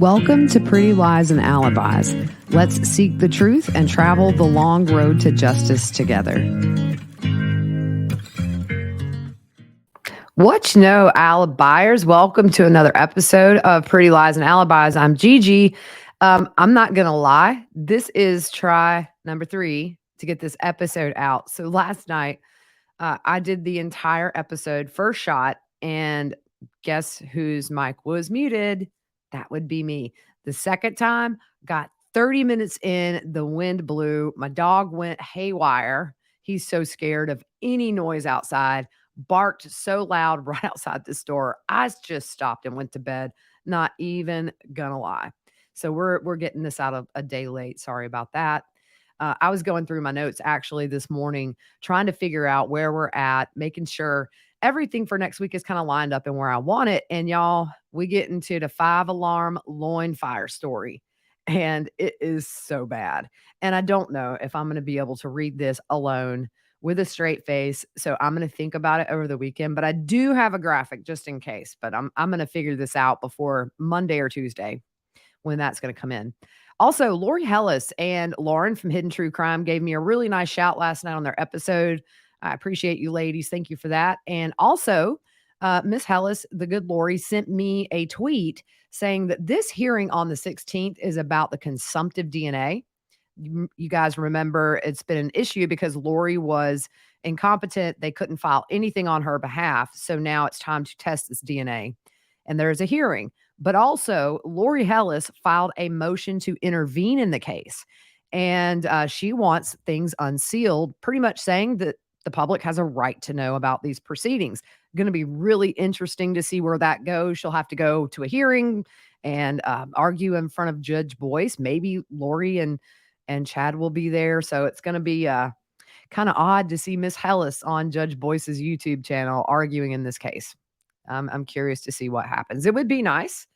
Welcome to Pretty Lies and Alibis. Let's seek the truth and travel the long road to justice together. What you know, Alibis? Welcome to another episode of Pretty Lies and Alibis. I'm Gigi. I'm not going to lie. This is try number 3 to get this episode out. So last night, I did the entire episode, first shot, and guess whose mic was muted? That would be me. The second time, got 30 minutes in, the wind blew, my dog went haywire. He's so scared of any noise outside, barked so loud right outside the store. I just stopped and went to bed, not even gonna lie. So we're getting this out a day late. Sorry about that. I was going through my notes actually this morning, trying to figure out where we're at, making sure everything for next week is kind of lined up and where I want it. And y'all, we get into the 5-alarm loin fire story, and it is so bad. And I don't know if I'm going to be able to read this alone with a straight face. So I'm going to think about it over the weekend, but I do have a graphic just in case, but I'm going to figure this out before Monday or Tuesday when that's going to come in. Also, Lori Hellis and Lauren from Hidden True Crime gave me a really nice shout last night on their episode. I appreciate you ladies. Thank you for that. And also, Miss Hellis, the good Lori, sent me a tweet saying that this hearing on the 16th is about the consumptive DNA. You guys remember it's been an issue because Lori was incompetent. They couldn't file anything on her behalf. So now it's time to test this DNA. And there's a hearing. But also, Lori Hellis filed a motion to intervene in the case. And she wants things unsealed, pretty much saying that the public has a right to know about these proceedings. Going to be really interesting to see where that goes. She'll have to go to a hearing and argue in front of Judge Boyce. Maybe Lori and Chad will be there. So it's going to be kind of odd to see Miss Hellis on Judge Boyce's YouTube channel arguing in this case. I'm curious to see what happens. It would be nice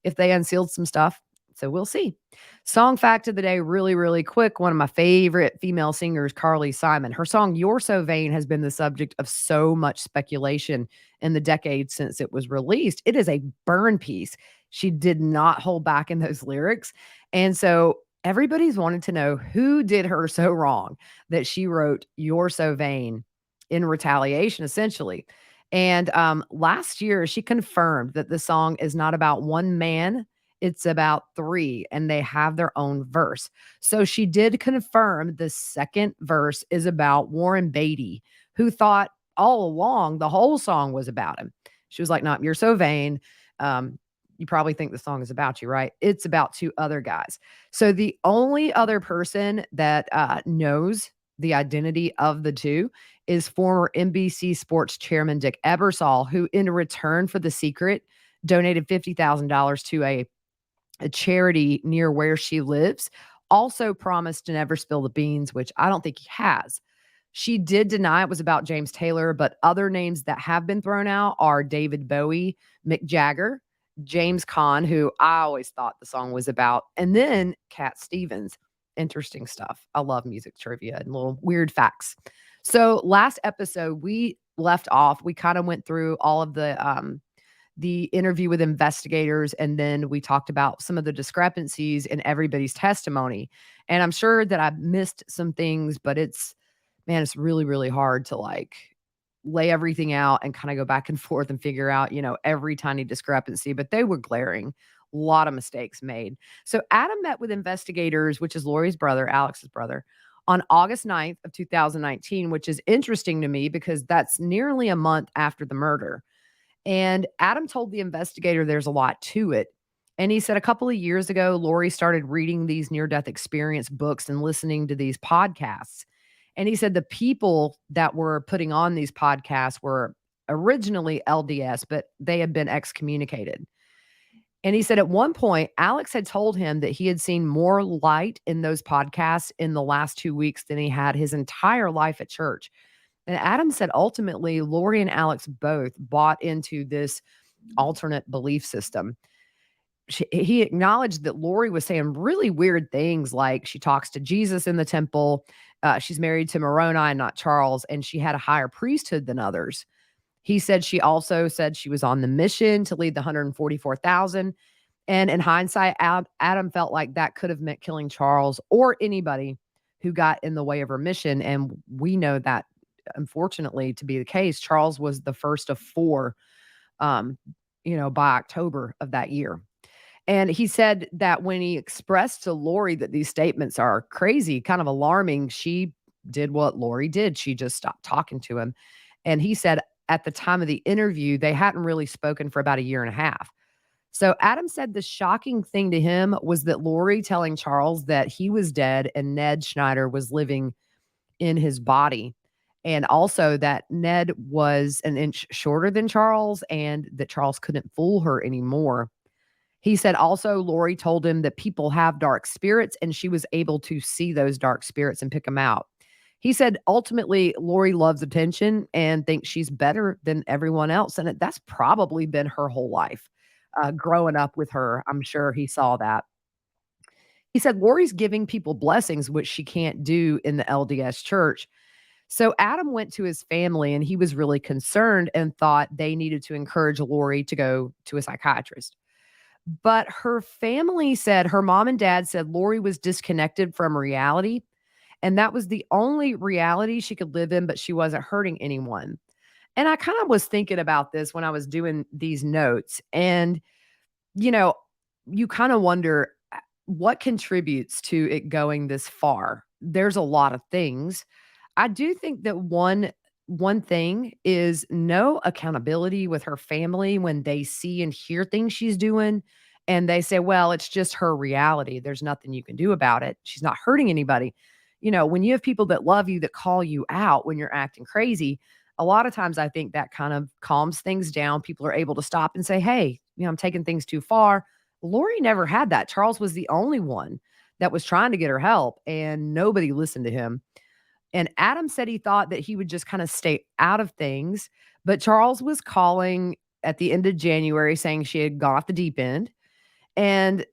if they unsealed some stuff. So we'll see. Song fact of the day, really, really quick. One of my favorite female singers, Carly Simon. Her song, You're So Vain, has been the subject of so much speculation in the decades since it was released. It is a burn piece. She did not hold back in those lyrics. And so everybody's wanted to know who did her so wrong that she wrote You're So Vain in retaliation, essentially. And last year, she confirmed that the song is not about one man, it's about 3, and they have their own verse. So she did confirm the second verse is about Warren Beatty, who thought all along the whole song was about him. She was like, "No, you're so vain. You probably think the song is about you, right? It's about 2 other guys." So the only other person that knows the identity of the 2 is former NBC Sports chairman Dick Ebersol, who in return for The Secret donated $50,000 to a charity near where she lives. Also promised to never spill the beans, which I don't think he has. She did deny it was about James Taylor, but other names that have been thrown out are David Bowie, Mick Jagger, James Caan, who I always thought the song was about, and then Cat Stevens. Interesting stuff. I love music trivia and little weird facts. So last episode we left off, we kind of went through all of the interview with investigators, and then we talked about some of the discrepancies in everybody's testimony. And I'm sure that I missed some things, but it's really, really hard to like lay everything out and kind of go back and forth and figure out, every tiny discrepancy, but they were glaring. A lot of mistakes made. So Adam met with investigators, which is Lori's brother, Alex's brother, on August 9th of 2019, which is interesting to me because that's nearly a month after the murder. And Adam told the investigator there's a lot to it. And he said a couple of years ago, Lori started reading these near-death experience books and listening to these podcasts. And he said the people that were putting on these podcasts were originally LDS, but they had been excommunicated. And he said at one point, Alex had told him that he had seen more light in those podcasts in the last 2 weeks than he had his entire life at church. And Adam said ultimately, Lori and Alex both bought into this alternate belief system. He acknowledged that Lori was saying really weird things like she talks to Jesus in the temple. She's married to Moroni and not Charles, and she had a higher priesthood than others. He said she also said she was on the mission to lead the 144,000. And in hindsight, Adam felt like that could have meant killing Charles or anybody who got in the way of her mission. And we know that, unfortunately, to be the case. Charles was the first of four, um, by October of that year. And he said that when he expressed to Lori that these statements are crazy, kind of alarming, she did what Lori did. She just stopped talking to him. And he said at the time of the interview, they hadn't really spoken for about a year and a half. So Adam said the shocking thing to him was that Lori telling Charles that he was dead and Ned Schneider was living in his body. And also that Ned was an inch shorter than Charles and that Charles couldn't fool her anymore. He said also Lori told him that people have dark spirits and she was able to see those dark spirits and pick them out. He said ultimately Lori loves attention and thinks she's better than everyone else. And that's probably been her whole life. Growing up with her, I'm sure he saw that. He said Lori's giving people blessings, which she can't do in the LDS church. So Adam went to his family and he was really concerned and thought they needed to encourage Lori to go to a psychiatrist. But her family said her mom and dad said Lori was disconnected from reality. And that was the only reality she could live in, but she wasn't hurting anyone. And I kind of was thinking about this when I was doing these notes. And, you know, you kind of wonder what contributes to it going this far. There's a lot of things. I do think that one thing is no accountability with her family when they see and hear things she's doing and they say, "Well, it's just her reality. There's nothing you can do about it. She's not hurting anybody." When you have people that love you that call you out when you're acting crazy, a lot of times I think that kind of calms things down. People are able to stop and say, "Hey, I'm taking things too far." Lori never had that. Charles was the only one that was trying to get her help and nobody listened to him. And Adam said he thought that he would just kind of stay out of things. But Charles was calling at the end of January saying she had gone off the deep end. And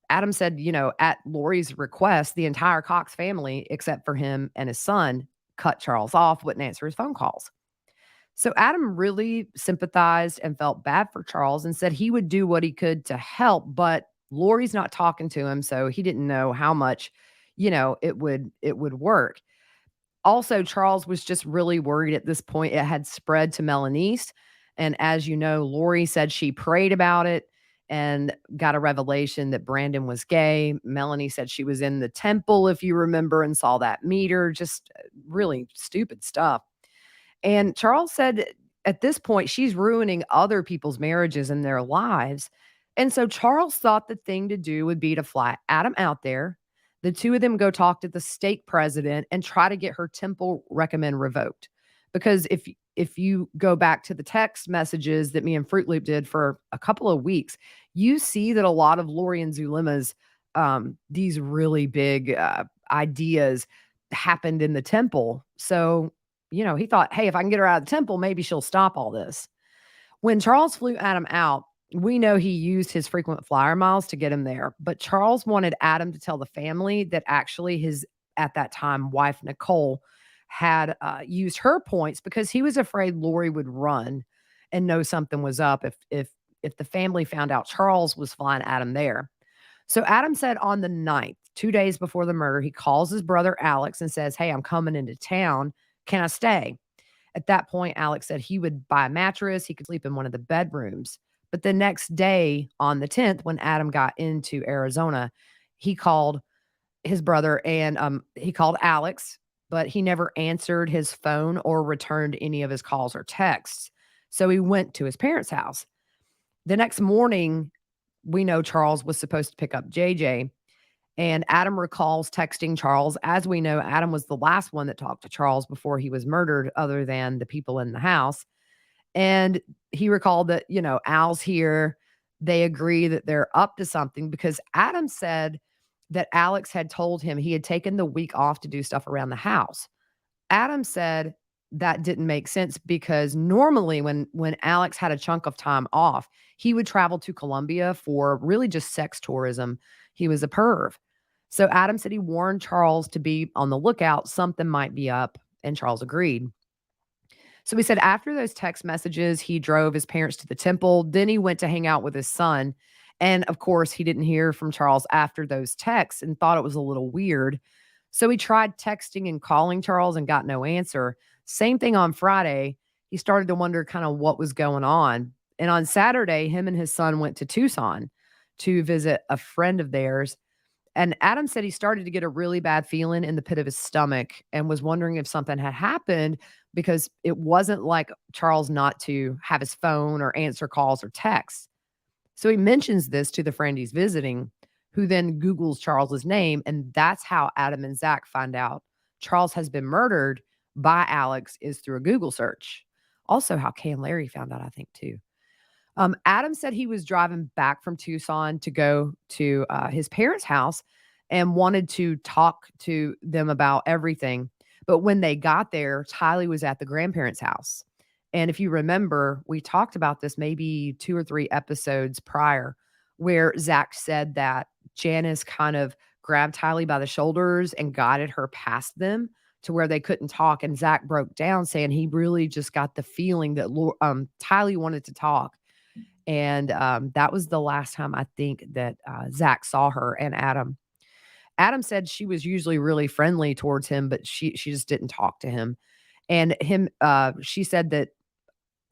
Adam said, at Lori's request, the entire Cox family, except for him and his son, cut Charles off, wouldn't answer his phone calls. So Adam really sympathized and felt bad for Charles and said he would do what he could to help, but Lori's not talking to him, so he didn't know how much, it would work. Also, Charles was just really worried at this point. It had spread to Melanese. And as you know, Lori said she prayed about it and got a revelation that Brandon was gay. Melanie said she was in the temple, if you remember, and saw that meter. Just really stupid stuff. And Charles said at this point, she's ruining other people's marriages and their lives. And so Charles thought the thing to do would be to fly Adam out there. The two of them go talk to the stake president and try to get her temple recommend revoked. Because if you go back to the text messages that me and Fruit Loop did for a couple of weeks, you see that a lot of Lori and Zulima's these really big ideas happened in the temple. So he thought, hey, if I can get her out of the temple, maybe she'll stop all this. When Charles flew Adam out, we know he used his frequent flyer miles to get him there. But Charles wanted Adam to tell the family that actually his, at that time, wife, Nicole, had used her points because he was afraid Lori would run and know something was up if the family found out Charles was flying Adam there. So Adam said on the 9th, 2 days before the murder, he calls his brother Alex and says, "Hey, I'm coming into town. Can I stay?" At that point, Alex said he would buy a mattress. He could sleep in one of the bedrooms. But the next day, on the 10th, when Adam got into Arizona, he called his brother and he called Alex, but he never answered his phone or returned any of his calls or texts. So he went to his parents' house. The next morning, we know Charles was supposed to pick up JJ. And Adam recalls texting Charles. As we know, Adam was the last one that talked to Charles before he was murdered, other than the people in the house. And he recalled that, Al's here. They agree that they're up to something because Adam said that Alex had told him he had taken the week off to do stuff around the house. Adam said that didn't make sense because normally when Alex had a chunk of time off, he would travel to Colombia for really just sex tourism. He was a perv. So Adam said he warned Charles to be on the lookout. Something might be up, and Charles agreed. So he said after those text messages, he drove his parents to the temple. Then he went to hang out with his son. And of course, he didn't hear from Charles after those texts and thought it was a little weird. So he tried texting and calling Charles and got no answer. Same thing on Friday. He started to wonder kind of what was going on. And on Saturday, him and his son went to Tucson to visit a friend of theirs. And Adam said he started to get a really bad feeling in the pit of his stomach and was wondering if something had happened because it wasn't like Charles not to have his phone or answer calls or texts. So he mentions this to the friend he's visiting, who then Googles Charles's name. And that's how Adam and Zach find out Charles has been murdered by Alex is through a Google search. Also, how Kay and Larry found out, I think, too. Adam said he was driving back from Tucson to go to his parents' house and wanted to talk to them about everything. But when they got there, Tylee was at the grandparents' house. And if you remember, we talked about this maybe 2 or 3 episodes prior, where Zach said that Janice kind of grabbed Tylee by the shoulders and guided her past them to where they couldn't talk. And Zach broke down saying he really just got the feeling that Tylee wanted to talk. And that was the last time I think that Zach saw her and Adam. Adam said she was usually really friendly towards him, but she just didn't talk to him. And she said that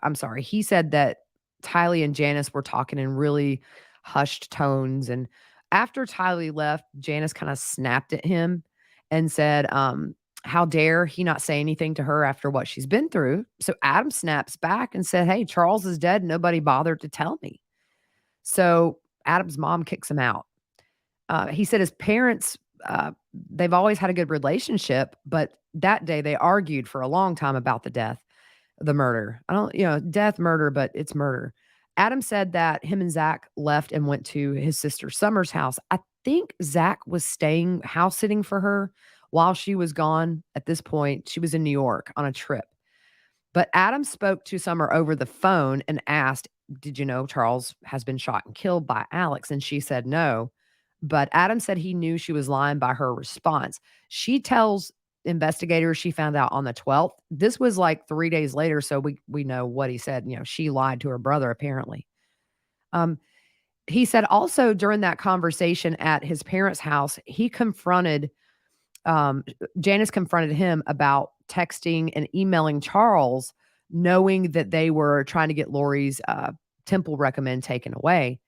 I'm sorry, he said that Tylee and Janice were talking in really hushed tones. And after Tylee left, Janice kind of snapped at him and said, how dare he not say anything to her after what she's been through? So Adam snaps back and said, hey, Charles is dead. Nobody bothered to tell me. So Adam's mom kicks him out. He said his parents, they've always had a good relationship, but that day they argued for a long time about the murder. I don't, death, murder, but it's murder. Adam said that him and Zach left and went to his sister Summer's house. I think Zach was staying house sitting for her while she was gone. At this point, she was in New York on a trip. But Adam spoke to Summer over the phone and asked, did you know Charles has been shot and killed by Alex? And she said no. But Adam said he knew she was lying by her response. She tells investigators she found out on the 12th. This was like 3 days later, so we know what he said. She lied to her brother apparently. Um, he said also during that conversation at his parents' house, he confronted Janice confronted him about texting and emailing Charles, knowing that they were trying to get Lori's temple recommend taken away.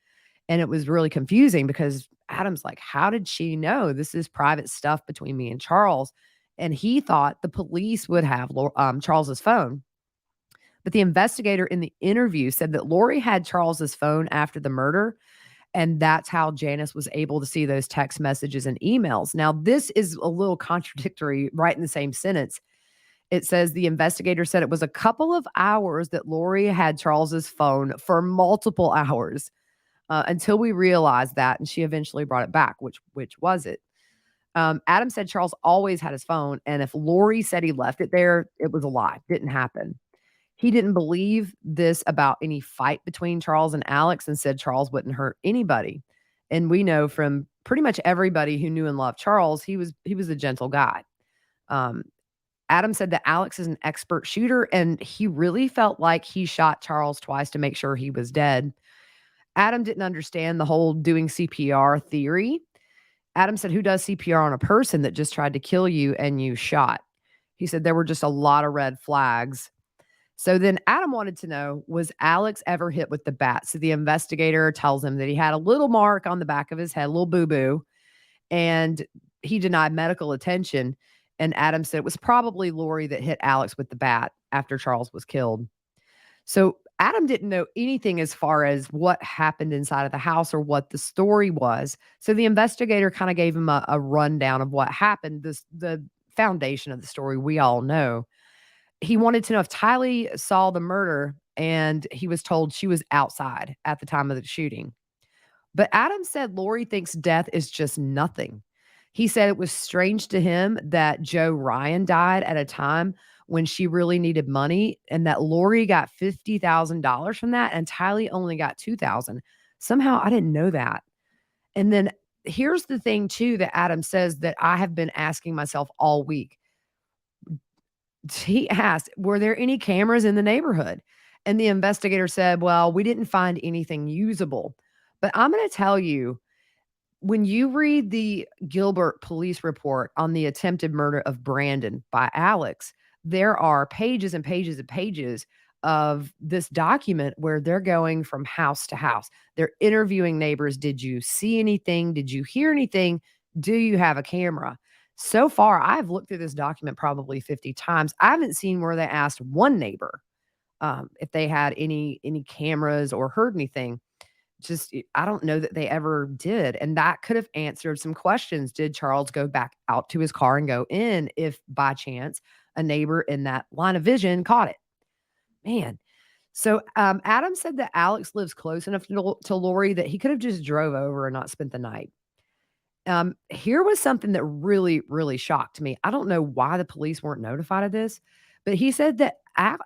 And it was really confusing because Adam's like, how did she know? This is private stuff between me and Charles. And he thought the police would have Charles's phone. But the investigator in the interview said that Lori had Charles's phone after the murder. And that's how Janice was able to see those text messages and emails. Now, this is a little contradictory right in the same sentence. It says the investigator said it was a couple of hours that Lori had Charles's phone for multiple hours until we realized that, and she eventually brought it back. Which was it? Adam said Charles always had his phone, and if Lori said he left it there, it was a lie. Didn't happen. He didn't believe this about any fight between Charles and Alex and said Charles wouldn't hurt anybody. And we know from pretty much everybody who knew and loved Charles, he was a gentle guy. Um, Adam said that Alex is an expert shooter, and he really felt like he shot Charles twice to make sure he was dead. Adam didn't understand the whole doing CPR theory. Adam said, who does CPR on a person that just tried to kill you and you shot? He said there were just a lot of red flags. So then Adam wanted to know, was Alex ever hit with the bat? So the investigator tells him that he had a little mark on the back of his head, a little boo-boo, and he denied medical attention. And Adam said it was probably Lori that hit Alex with the bat after Charles was killed. So Adam didn't know anything as far as what happened inside of the house or what the story was. So the investigator kind of gave him a rundown of what happened, the foundation of the story we all know. He wanted to know if Tylee saw the murder, and he was told she was outside at the time of the shooting. But Adam said Lori thinks death is just nothing. He said it was strange to him that Joe Ryan died at a time when she really needed money and that Lori got $50,000 from that and Tylee only got $2,000. Somehow I didn't know that. And then here's the thing too that Adam says that I have been asking myself all week. He asked, were there any cameras in the neighborhood? And the investigator said, well, we didn't find anything usable. But I'm going to tell you, when you read the Gilbert police report on the attempted murder of Brandon by Alex, there are pages and pages and pages of this document where they're going from house to house. They're interviewing neighbors. Did you see anything? Did you hear anything? Do you have a camera? So far, I've looked through this document probably 50 times. I haven't seen where they asked one neighbor if they had any cameras or heard anything. Just I don't know that they ever did, and that could have answered some questions. Did Charles go back out to his car and go in if by chance a neighbor in that line of vision caught it? Man. So, Adam said that Alex lives close enough to Lori that he could have just drove over and not spent the night. Here was something that really, really shocked me. I don't know why the police weren't notified of this, but he said that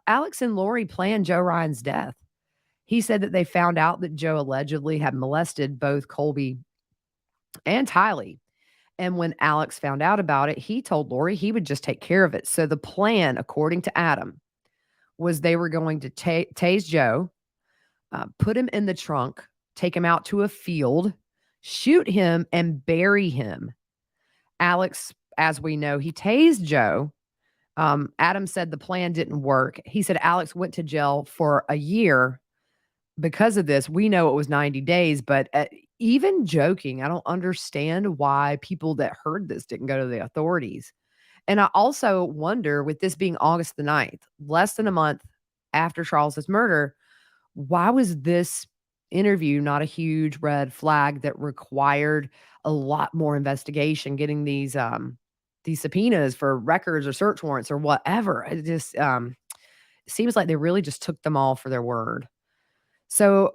Alex and Lori planned Joe Ryan's death. He said that they found out that Joe allegedly had molested both Colby and Tylee. And when Alex found out about it, he told Lori he would just take care of it. So the plan, according to Adam, was they were going to tase Joe, put him in the trunk, take him out to a field, shoot him, and bury him. Alex, as we know, he tased Joe. Adam said the plan didn't work. He said Alex went to jail for a year because of this. We know it was 90 days, but even joking, I don't understand why people that heard this didn't go to the authorities. And I also wonder, with this being August the 9th, less than a month after Charles's murder, why was this interview not a huge red flag that required a lot more investigation, getting these subpoenas for records or search warrants or whatever? It just seems like they really just took them all for their word. So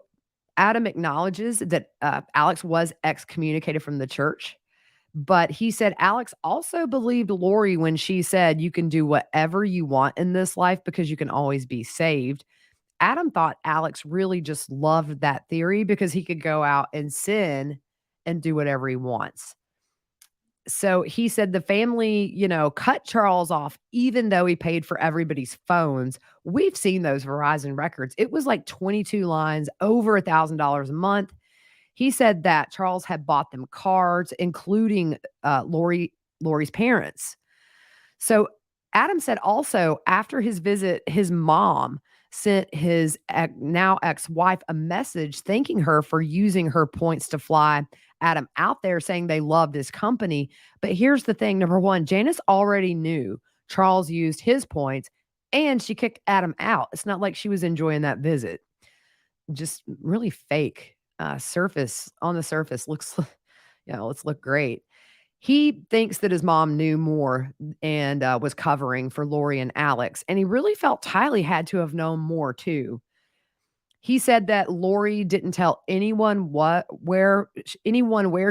Adam acknowledges that Alex was excommunicated from the church, but he said Alex also believed Lori when she said, "You can do whatever you want in this life because you can always be saved." Adam thought Alex really just loved that theory because he could go out and sin and do whatever he wants. So he said the family, cut Charles off even though he paid for everybody's phones. We've seen those Verizon records. It was like 22 lines, over $1,000 a month. He said that Charles had bought them cards, including Lori's parents. So Adam said also after his visit, his mom sent his now ex-wife a message thanking her for using her points to fly Adam out there, saying they loved his company. But here's the thing. Number one, Janice already knew Charles used his points and she kicked Adam out. It's not like she was enjoying that visit. Just really fake. On the surface looks, let's look great. He thinks that his mom knew more and was covering for Lori and Alex, and he really felt Tylee had to have known more too. He said that Lori didn't tell anyone where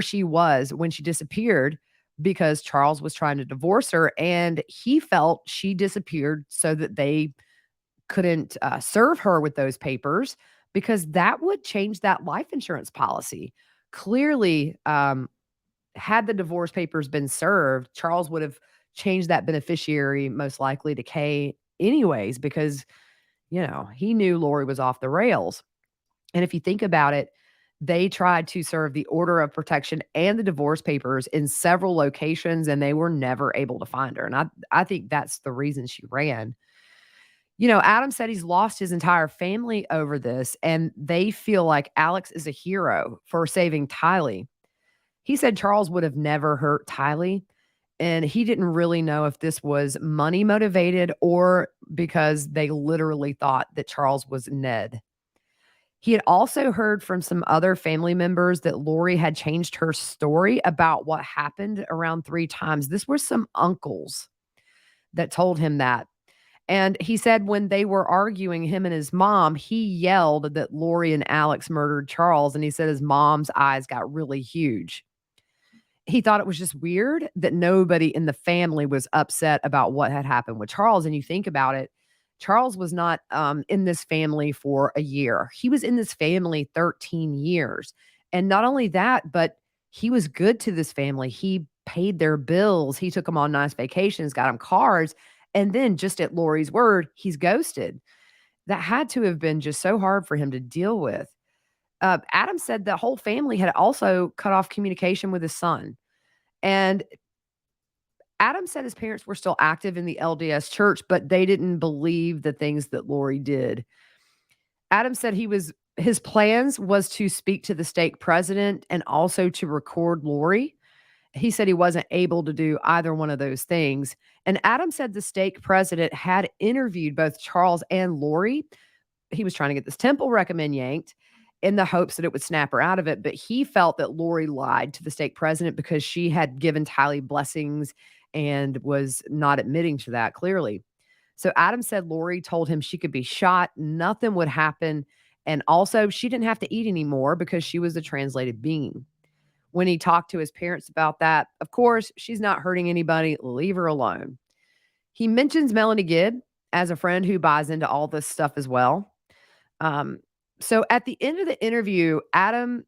she was when she disappeared because Charles was trying to divorce her, and he felt she disappeared so that they couldn't serve her with those papers because that would change that life insurance policy. Clearly, had the divorce papers been served, Charles would have changed that beneficiary most likely to Kay anyways, because, he knew Lori was off the rails. And if you think about it, they tried to serve the order of protection and the divorce papers in several locations, and they were never able to find her. And I think that's the reason she ran. Adam said he's lost his entire family over this, and they feel like Alex is a hero for saving Tylee. He said Charles would have never hurt Tylee, and he didn't really know if this was money motivated or because they literally thought that Charles was Ned. He had also heard from some other family members that Lori had changed her story about what happened around 3 times. This were some uncles that told him that. And he said when they were arguing, him and his mom, he yelled that Lori and Alex murdered Charles, and he said his mom's eyes got really huge. He thought it was just weird that nobody in the family was upset about what had happened with Charles. And you think about it, Charles was not in this family for a year. He was in this family 13 years. And not only that, but he was good to this family. He paid their bills. He took them on nice vacations, got them cars. And then just at Lori's word, he's ghosted. That had to have been just so hard for him to deal with. Adam said the whole family had also cut off communication with his son. And Adam said his parents were still active in the LDS church, but they didn't believe the things that Lori did. Adam said his plans was to speak to the stake president and also to record Lori. He said he wasn't able to do either one of those things. And Adam said the stake president had interviewed both Charles and Lori. He was trying to get this temple recommend yanked in the hopes that it would snap her out of it. But he felt that Lori lied to the stake president because she had given Tylee blessings and was not admitting to that clearly. So Adam said Lori told him she could be shot, nothing would happen. And also, she didn't have to eat anymore because she was a translated being. When he talked to his parents about that, of course, she's not hurting anybody. Leave her alone. He mentions Melanie Gibb as a friend who buys into all this stuff as well. So at the end of the interview, Adam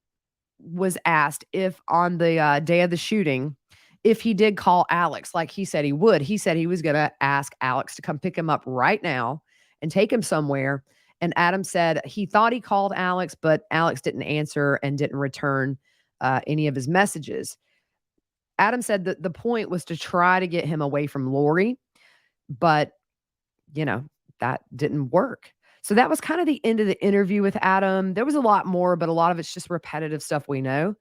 was asked if on the day of the shooting, if he did call Alex, like he said he would. He said he was going to ask Alex to come pick him up right now and take him somewhere. And Adam said he thought he called Alex, but Alex didn't answer and didn't return any of his messages. Adam said that the point was to try to get him away from Lori, but, that didn't work. So that was kind of the end of the interview with Adam. There was a lot more, but a lot of it's just repetitive stuff we know.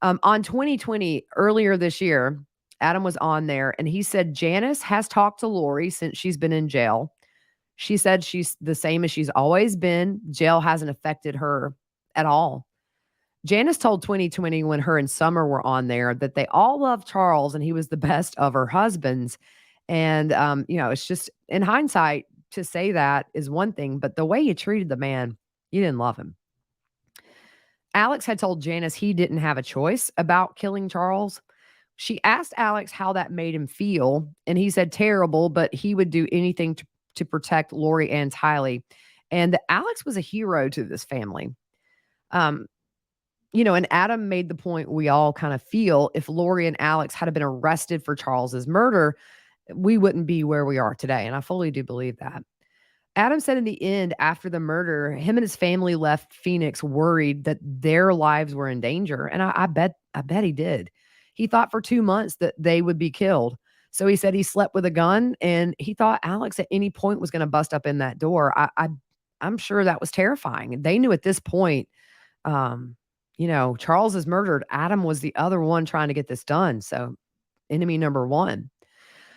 On 2020, earlier this year, Adam was on there and he said Janice has talked to Lori since she's been in jail. She said she's the same as she's always been. Jail hasn't affected her at all. Janice told 2020 when her and Summer were on there that they all loved Charles and he was the best of her husbands. And, it's just in hindsight to say that is one thing, but the way you treated the man, you didn't love him. Alex had told Janice he didn't have a choice about killing Charles. She asked Alex how that made him feel, and he said terrible, but he would do anything to protect Lori and Tylee. And Alex was a hero to this family. And Adam made the point we all kind of feel if Lori and Alex had been arrested for Charles's murder, we wouldn't be where we are today. And I fully do believe that. Adam said in the end, after the murder, him and his family left Phoenix worried that their lives were in danger. And I bet he did. He thought for 2 months that they would be killed. So he said he slept with a gun and he thought Alex at any point was going to bust up in that door. I'm sure that was terrifying. They knew at this point, Charles is murdered. Adam was the other one trying to get this done. So enemy number one.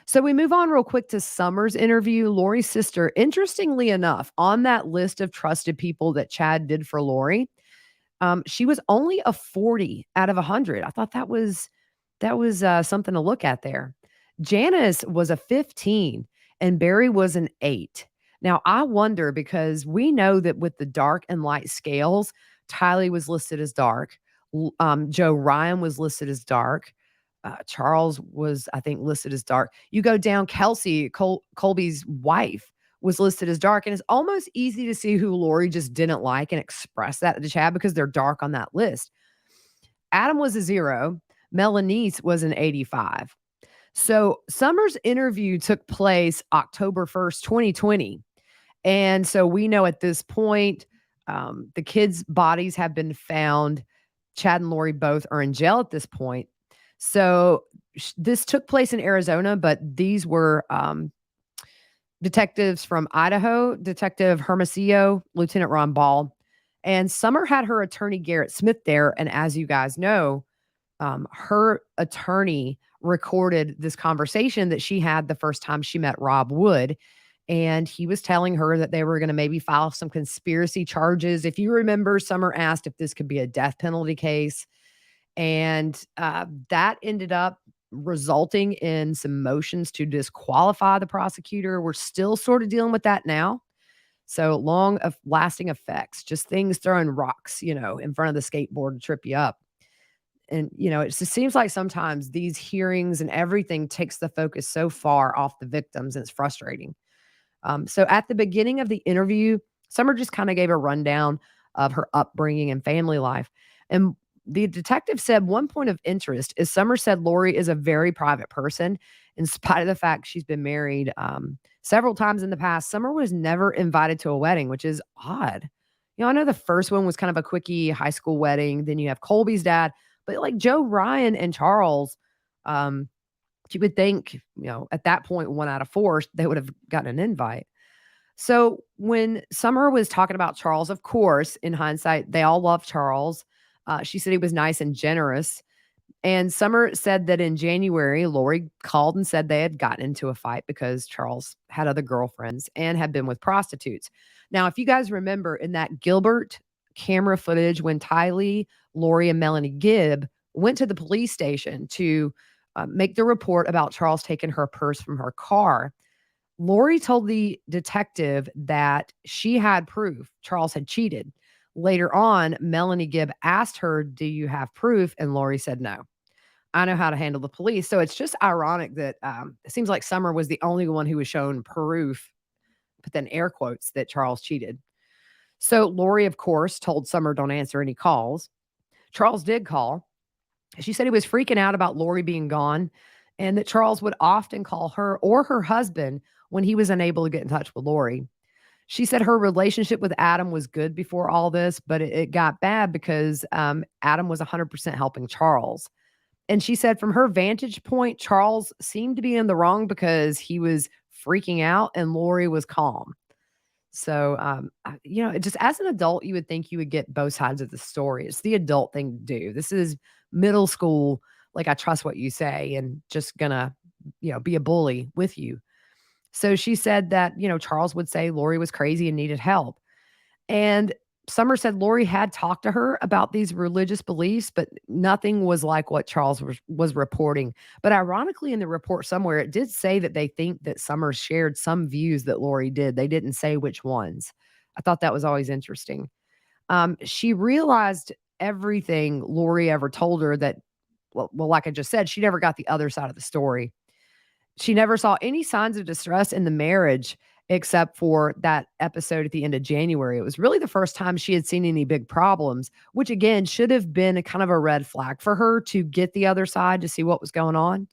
So we move on real quick to Summer's interview. Lori's sister, interestingly enough, on that list of trusted people that Chad did for Lori, she was only a 40 out of 100. I thought that was something to look at there. Janice was a 15 and Barry was an 8. Now, I wonder because we know that with the dark and light scales, Tylee was listed as dark. Joe Ryan was listed as dark. Charles was, I think, listed as dark. You go down, Kelsey, Colby's wife, was listed as dark. And it's almost easy to see who Lori just didn't like and express that to Chad because they're dark on that list. Adam was a 0. Melanice was an 85. So Summer's interview took place October 1st, 2020. And so we know at this point, the kids' bodies have been found. Chad and Lori both are in jail at this point. So this took place in Arizona, but these were detectives from Idaho, Detective Hermosillo, Lieutenant Ron Ball. And Summer had her attorney, Garrett Smith, there. And as you guys know, her attorney recorded this conversation that she had the first time she met Rob Wood. And he was telling her that they were going to maybe file some conspiracy charges. If you remember, Summer asked if this could be a death penalty case. And that ended up resulting in some motions to disqualify the prosecutor. We're still sort of dealing with that now. So long of lasting effects, just things throwing rocks, in front of the skateboard to trip you up. And, it just seems like sometimes these hearings and everything takes the focus so far off the victims, and it's frustrating. So at the beginning of the interview, Summer just kind of gave a rundown of her upbringing and family life. And the detective said one point of interest is Summer said Lori is a very private person. In spite of the fact she's been married several times in the past, Summer was never invited to a wedding, which is odd. I know the first one was kind of a quickie high school wedding. Then you have Colby's dad, but like Joe Ryan and Charles, um, you would think, at that point, 1 out of 4, they would have gotten an invite. So when Summer was talking about Charles, of course, in hindsight, they all love Charles. She said he was nice and generous. And Summer said that in January, Lori called and said they had gotten into a fight because Charles had other girlfriends and had been with prostitutes. Now, if you guys remember in that Gilbert camera footage when Tylee, Lori, and Melanie Gibb went to the police station to make the report about Charles taking her purse from her car, Lori told the detective that she had proof Charles had cheated. Later on, Melanie Gibb asked her, "Do you have proof?" And Lori said, "No. I know how to handle the police." So it's just ironic that it seems like Summer was the only one who was shown proof, but then air quotes, that Charles cheated. So Lori, of course, told Summer, "Don't answer any calls." Charles did call. She said he was freaking out about Lori being gone and that Charles would often call her or her husband when he was unable to get in touch with Lori. She said her relationship with Adam was good before all this, but it got bad because Adam was 100% helping Charles. And she said from her vantage point, Charles seemed to be in the wrong because he was freaking out and Lori was calm. So, just as an adult, you would think you would get both sides of the story. It's the adult thing to do. This is middle school. Like, I trust what you say and just gonna, be a bully with you. So she said that, Charles would say Lori was crazy and needed help. And Summer said Lori had talked to her about these religious beliefs, but nothing was like what Charles was reporting. But ironically, in the report somewhere, it did say that they think that Summer shared some views that Lori did. They didn't say which ones. I thought that was always interesting. She realized everything Lori ever told her that, well, like I just said, she never got the other side of the story. She never saw any signs of distress in the marriage except for that episode at the end of January. It was really the first time she had seen any big problems, which again should have been a kind of a red flag for her to get the other side to see what was going on.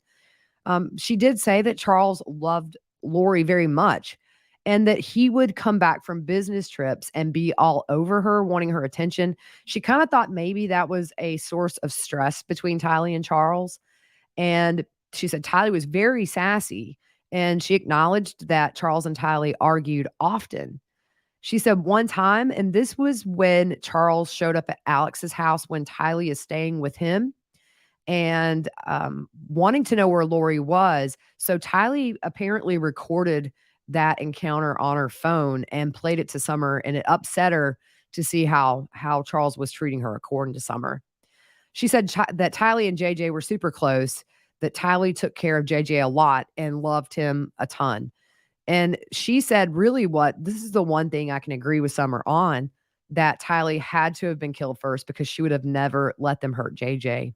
She did say that Charles loved Lori very much and that he would come back from business trips and be all over her, wanting her attention. She kind of thought maybe that was a source of stress between Tylee and Charles. And she said Tylee was very sassy, and she acknowledged that Charles and Tylee argued often. She said one time, and this was when Charles showed up at Alex's house when Tylee is staying with him and wanting to know where Lori was. So Tylee apparently recorded that encounter on her phone and played it to Summer, and it upset her to see how Charles was treating her, according to Summer. She said that Tylee and JJ were super close, that Tylee took care of JJ a lot and loved him a ton. And she said, really, this is the one thing I can agree with Summer on, that Tylee had to have been killed first because she would have never let them hurt JJ.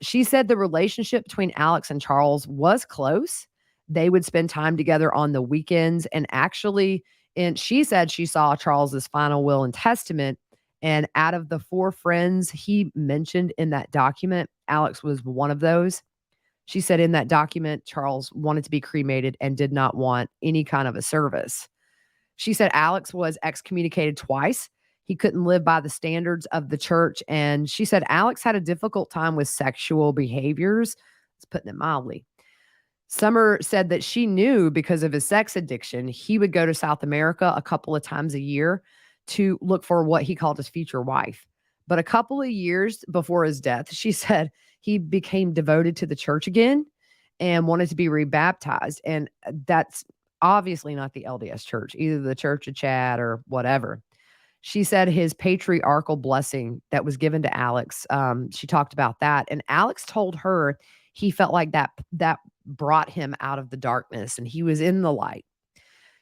She said the relationship between Alex and Charles was close. They would spend time together on the weekends. And actually, and she said she saw Charles's final will and testament. And out of the 4 friends he mentioned in that document, Alex was one of those. She said in that document, Charles wanted to be cremated and did not want any kind of a service. She said Alex was excommunicated twice. He couldn't live by the standards of the church. And she said Alex had a difficult time with sexual behaviors. It's putting it mildly. Summer said that she knew because of his sex addiction, he would go to South America a couple of times a year to look for what he called his future wife. But a couple of years before his death, she said he became devoted to the church again and wanted to be rebaptized. And that's obviously not the LDS church, either the Church of Chad or whatever. She said his patriarchal blessing that was given to Alex, she talked about that. And Alex told her he felt like that brought him out of the darkness and he was in the light.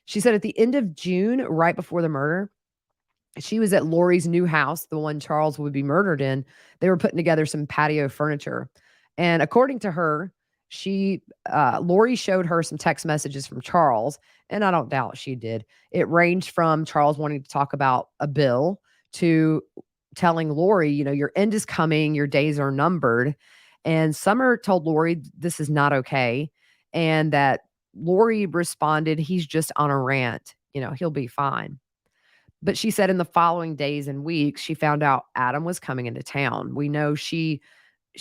She said at the end of June, right before the murder, she was at Lori's new house, the one Charles would be murdered in. They were putting together some patio furniture. And according to her, Lori showed her some text messages from Charles, and I don't doubt she did. It ranged from Charles wanting to talk about a bill to telling Lori, your end is coming, your days are numbered. And Summer told Lori this is not okay. And that Lori responded, he's just on a rant, he'll be fine. But she said in the following days and weeks, she found out Adam was coming into town. We know she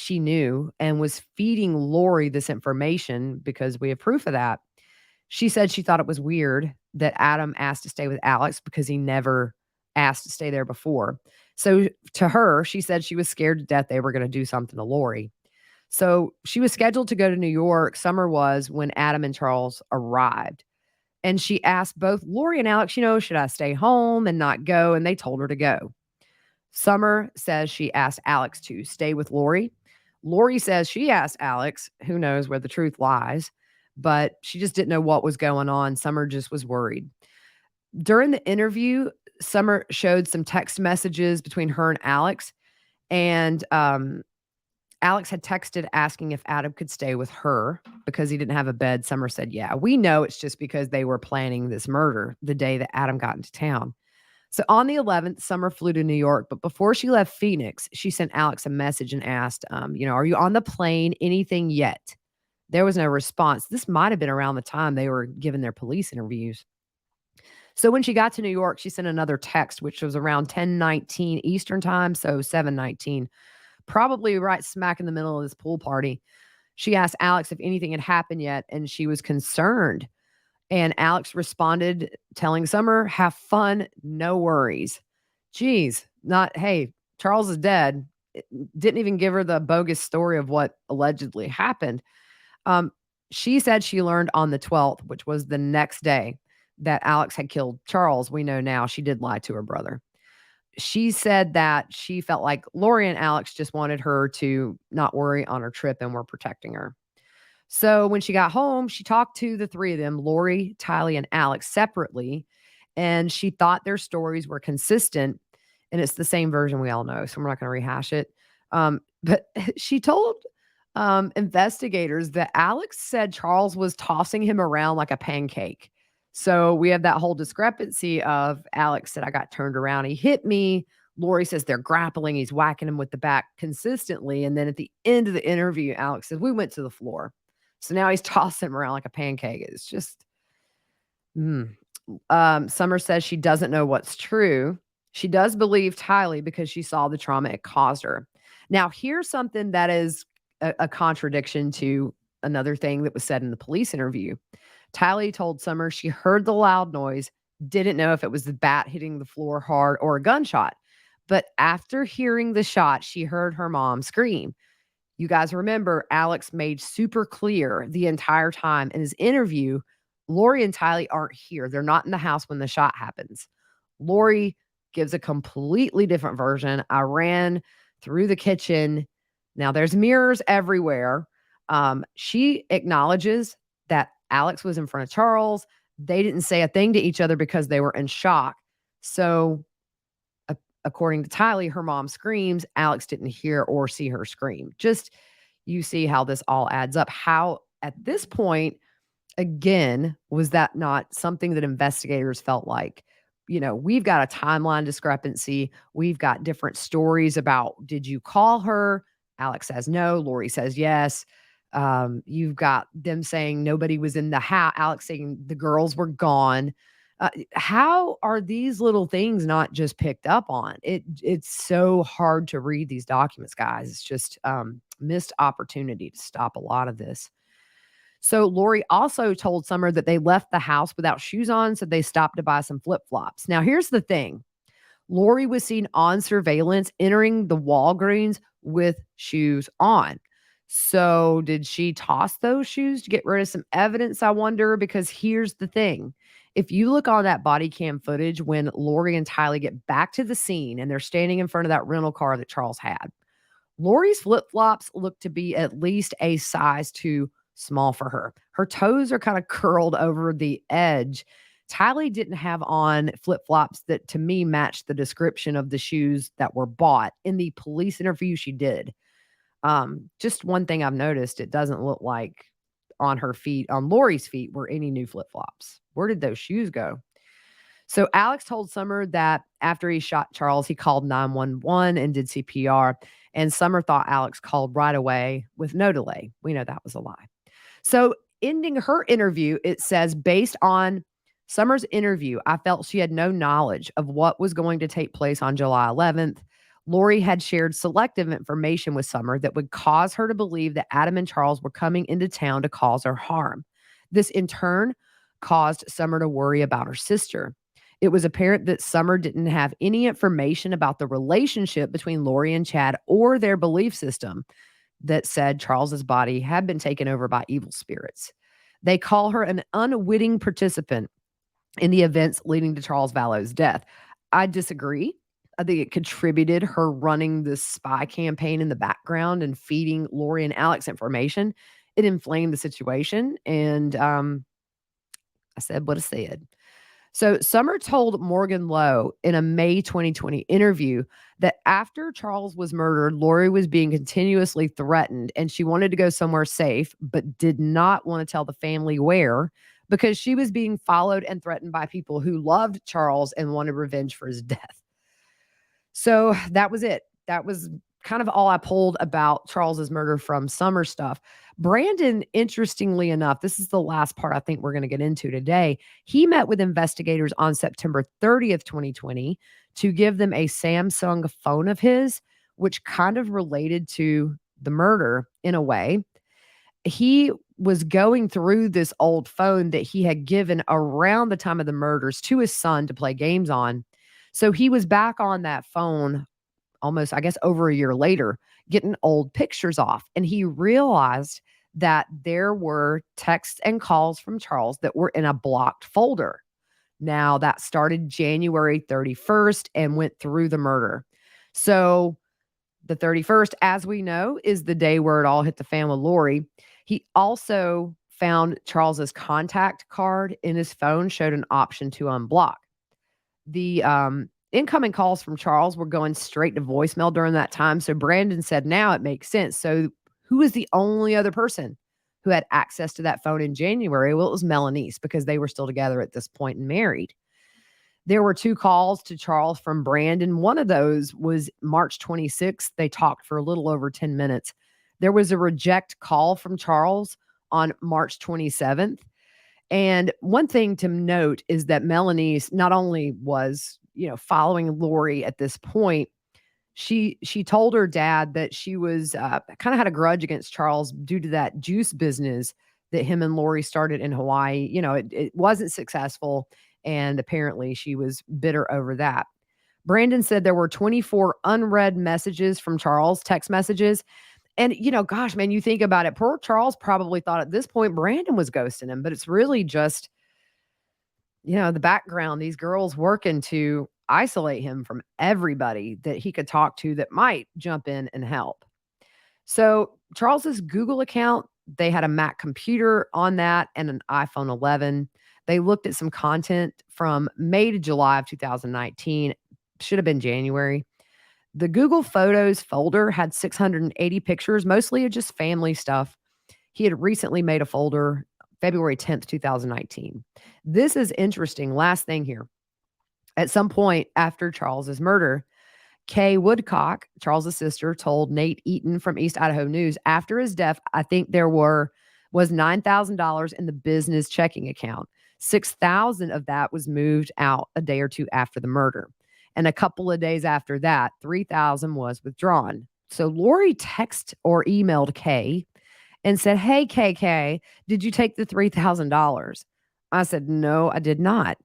knew and was feeding Lori this information because we have proof of that. She said she thought it was weird that Adam asked to stay with Alex because he never asked to stay there before. So to her, she said she was scared to death they were going to do something to Lori. So she was scheduled to go to New York. Summer was when Adam and Charles arrived. And she asked both Lori and Alex, should I stay home and not go? And they told her to go. Summer says she asked Alex to stay with Lori. Lori says she asked Alex, who knows where the truth lies, but she just didn't know what was going on. Summer just was worried. During the interview, Summer showed some text messages between her and Alex, and Alex had texted asking if Adam could stay with her because he didn't have a bed. Summer said, yeah, we know it's just because they were planning this murder the day that Adam got into town. So on the 11th, Summer flew to New York, but before she left Phoenix, she sent Alex a message and asked, are you on the plane? Anything yet? There was no response. This might have been around the time they were giving their police interviews. So when she got to New York, she sent another text, which was around 10:19 Eastern time, so 7:19, probably right smack in the middle of this pool party. She asked Alex if anything had happened yet, and she was concerned. And Alex responded, telling Summer, have fun, no worries. Geez, not, hey, Charles is dead. It didn't even give her the bogus story of what allegedly happened. She said she learned on the 12th, which was the next day, that Alex had killed Charles. We know now she did lie to her brother. She said that she felt like Lori and Alex just wanted her to not worry on her trip and were protecting her. So when she got home, she talked to the three of them, Lori, Tylee, and Alex separately, and she thought their stories were consistent. And it's the same version we all know, so we're not going to rehash it. But she told investigators that Alex said Charles was tossing him around like a pancake. So we have that whole discrepancy of Alex said, I got turned around, he hit me. Lori says they're grappling, he's whacking him with the back consistently. And then at the end of the interview, Alex says, we went to the floor. So now he's tossing him around like a pancake. It's just, Summer says she doesn't know what's true. She does believe Tylee because she saw the trauma it caused her. Now, here's something that is a contradiction to another thing that was said in the police interview. Tylee told Summer she heard the loud noise, didn't know if it was the bat hitting the floor hard or a gunshot. But after hearing the shot, she heard her mom scream. You guys remember, Alex made super clear the entire time in his interview, Lori and Tylee aren't here. They're not in the house when the shot happens. Lori gives a completely different version. I ran through the kitchen. Now there's mirrors everywhere. She acknowledges that Alex was in front of Charles. They didn't say a thing to each other because they were in shock. So according to Tylee, her mom screams. Alex didn't hear or see her scream. Just you see how this all adds up. How at this point, again, was that not something that investigators felt like, we've got a timeline discrepancy. We've got different stories about, did you call her? Alex says no. Lori says yes. You've got them saying nobody was in the house. Alex saying the girls were gone. How are these little things not just picked up on? It's so hard to read these documents, guys. It's just missed opportunity to stop a lot of this. So Lori also told Summer that they left the house without shoes on, so they stopped to buy some flip-flops. Now, here's the thing. Lori was seen on surveillance entering the Walgreens with shoes on. So did she toss those shoes to get rid of some evidence, I wonder? Because here's the thing. If you look on that body cam footage when Lori and Tylee get back to the scene and they're standing in front of that rental car that Charles had, Lori's flip-flops look to be at least a size too small for her. Her toes are kind of curled over the edge. Tylee didn't have on flip-flops that to me matched the description of the shoes that were bought in the police interview she did. Just one thing I've noticed, it doesn't look like on her feet, on Lori's feet, were any new flip-flops. Where did those shoes go? So Alex told Summer that after he shot Charles, he called 911 and did CPR. And Summer thought Alex called right away with no delay. We know that was a lie. So ending her interview, it says, based on Summer's interview, I felt she had no knowledge of what was going to take place on July 11th. Lori had shared selective information with Summer that would cause her to believe that Adam and Charles were coming into town to cause her harm. This, in turn, caused Summer to worry about her sister. It was apparent that Summer didn't have any information about the relationship between Lori and Chad or their belief system that said Charles's body had been taken over by evil spirits. They call her an unwitting participant in the events leading to Charles Vallow's death. I disagree. I think it contributed her running this spy campaign in the background and feeding Lori and Alex information. It inflamed the situation. And I said what I said. So Summer told Morgan Lowe in a May 2020 interview that after Charles was murdered, Lori was being continuously threatened and she wanted to go somewhere safe, but did not want to tell the family where because she was being followed and threatened by people who loved Charles and wanted revenge for his death. So that was it. That was kind of all I pulled about Charles's murder from Summer stuff. Brandon, interestingly enough, this is the last part I think we're going to get into today. He met with investigators on September 30th, 2020, to give them a Samsung phone of his, which kind of related to the murder in a way. He was going through this old phone that he had given around the time of the murders to his son to play games on. So he was back on that phone almost, I guess, over a year later, getting old pictures off. And he realized that there were texts and calls from Charles that were in a blocked folder. Now, that started January 31st and went through the murder. So, the 31st, as we know, is the day where it all hit the fan with Lori. He also found Charles's contact card in his phone, showed an option to unblock. The incoming calls from Charles were going straight to voicemail during that time. So Brandon said, now it makes sense. So who is the only other person who had access to that phone in January? Well, it was Melanice because they were still together at this point and married. There were 2 calls to Charles from Brandon. One of those was March 26th. They talked for a little over 10 minutes. There was a reject call from Charles on March 27th. And one thing to note is that Melanice not only was, following Lori at this point, she told her dad that she was kind of had a grudge against Charles due to that juice business that him and Lori started in Hawaii. It wasn't successful, and apparently she was bitter over that. Brandon said there were 24 unread messages from Charles, text messages. And, gosh, man, you think about it. Poor Charles probably thought at this point Brandon was ghosting him, but it's really just, the background, these girls working to isolate him from everybody that he could talk to that might jump in and help. So Charles's Google account, they had a Mac computer on that and an iPhone 11. They looked at some content from May to July of 2019. Should have been January. The Google Photos folder had 680 pictures, mostly of just family stuff. He had recently made a folder February 10th, 2019. This is interesting. Last thing here. At some point after Charles's murder, Kay Woodcock, Charles's sister, told Nate Eaton from East Idaho News, after his death, I think there was $9,000 in the business checking account. $6,000 of that was moved out a day or two after the murder. And a couple of days after that, $3,000 was withdrawn. So Lori texted or emailed Kay and said, "Hey, KK, did you take the $3,000? I said, "No, I did not."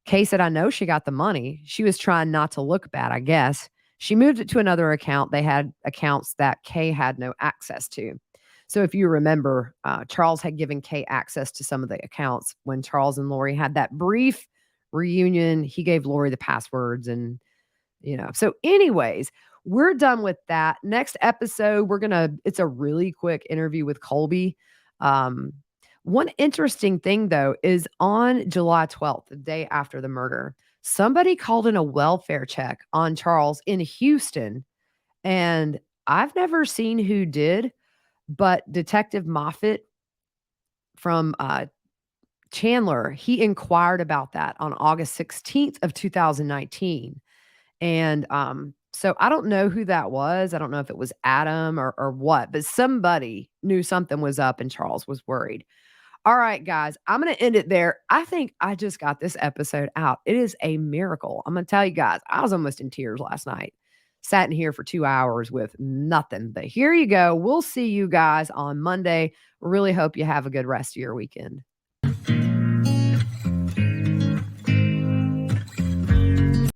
Kay said, "I know she got the money. She was trying not to look bad, I guess. She moved it to another account. They had accounts that Kay had no access to." So if you remember, Charles had given Kay access to some of the accounts when Charles and Lori had that brief reunion. He gave Lori the passwords and, So anyways, we're done with that. Next episode, it's a really quick interview with Colby. One interesting thing, though, is on July 12th, the day after the murder, somebody called in a welfare check on Charles in Houston. And I've never seen who did, but Detective Moffitt from Chandler, he inquired about that on August 16th of 2019. And so I don't know who that was. I don't know if it was Adam or what, but somebody knew something was up and Charles was worried. All right, guys, I'm going to end it there. I think I just got this episode out. It is a miracle. I'm going to tell you guys, I was almost in tears last night. Sat in here for 2 hours with nothing. But here you go. We'll see you guys on Monday. Really hope you have a good rest of your weekend.